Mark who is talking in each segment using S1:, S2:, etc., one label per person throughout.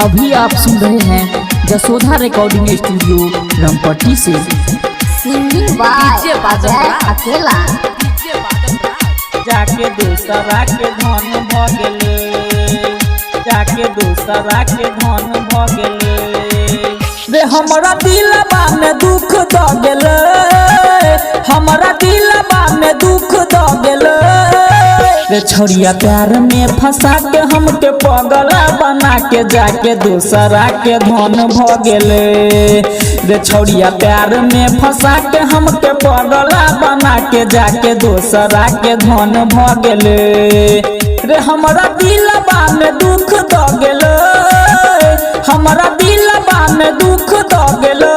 S1: अभी आप सुन रहे हैं जसोधा रिकॉर्डिंग स्टूडियो रामपट्टी से।
S2: सिंगिंग बाय अजय अकेला।
S3: जाके दूसरा के धन भ गेले, जाके दूसरा के धन भ गेले रे हमरा दिलबा में दुख द गेले, हमरा दिलबा में दुख द गेले रे छोड़िया प्यार में फंसा के हमके पगला बना के जाके दूसरा के धन भ गेले रे छोड़िया प्यार में फंसा के हमके पगला बना के जाके दूसरा के धन भ गेले रे हमरा दिलबा में दुख द गेले, हमरा दिलबा में दुख द गेले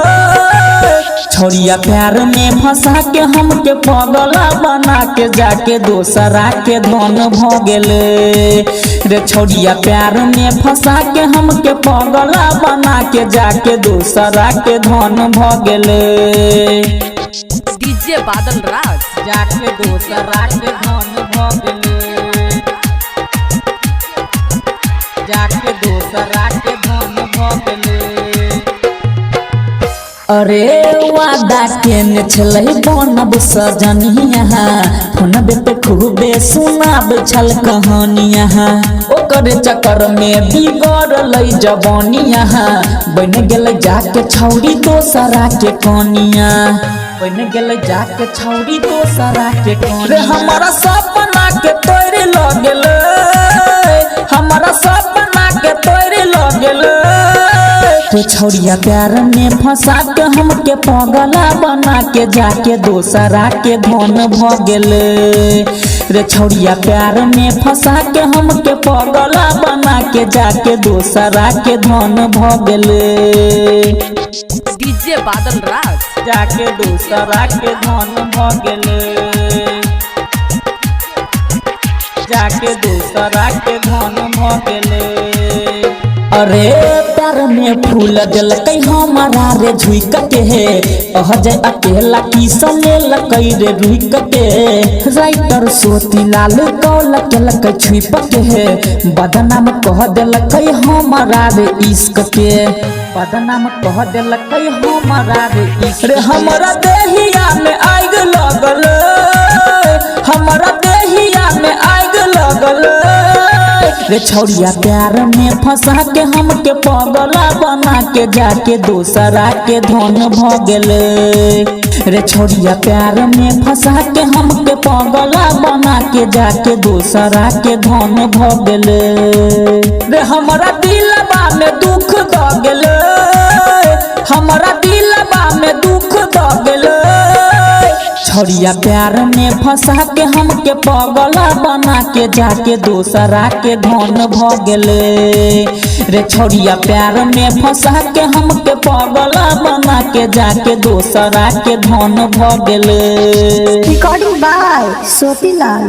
S3: छोड़िया प्यार में फंसा के हमके पगला बना के जाके दूसरा के धन भ गेले रे छोड़िया प्यार में फंसा के हमके पगला बना के जाके दूसरा के धन भ गेले।
S4: डीजे बादल राज
S3: जाके दूसरा के धन भ गेले, जाके दूसरा के धन भ गेले
S1: अरे वादा केने छलै बनब सजनिया फोनबे पे खूबे सुनाब छल कहानिया ओकर चक्कर में बिगड़लै जवानिया बन गेलै जाके छौरी दोसरा के कनिया, बन गेलै जाके छौरी दोसरा के कनिया रे हमारा सपना के तोड़ ल गेलै, हमारा सपना के तोड़ ल गेलै रे छोड़िया प्यार में फंसा के हमके पगला बना के जाके दूसरा के धन भ गेले रे छोड़िया प्यार में फंसा के हमके पगला बना के जाके दूसरा के धन भ गेले।
S4: डीजे बादल राज
S3: जाके दूसरा के धन भ गेले, जाके दूसरा के धन भ गेले
S1: अरे प्यार में फूल दिलकै हमारा रे झुक के अजय अकेला की समेल कई रे रुक के राइटर सोती लाल कौल केलकै छुप के बदनाम कह दिलकै हमारा रे इश्क के, बदनाम कह दिलकै हमारा रे इश्क रे हमरा देहिया में आग लगल, हमरा देहिया में आग लगल रे छोड़िया प्यार में फंसा के हमके पगला बना के जाके दूसरा के धन भ गेले रे छोड़िया प्यार में फंसा के हमके पगला बना के जाके दूसरा के धन भ गेले रे हमरा दिलबा में दुख द गेले, हमरा दिलबा में दुख द गेले छोड़िया प्यार में फंसा के हमके पगला बना के जाके दूसरा के धन भ गेले रे छोड़िया प्यार में फंसा के हमके पगला बना के जाके दूसरा के धन भ गेले।
S2: Recording by सोतीलाल।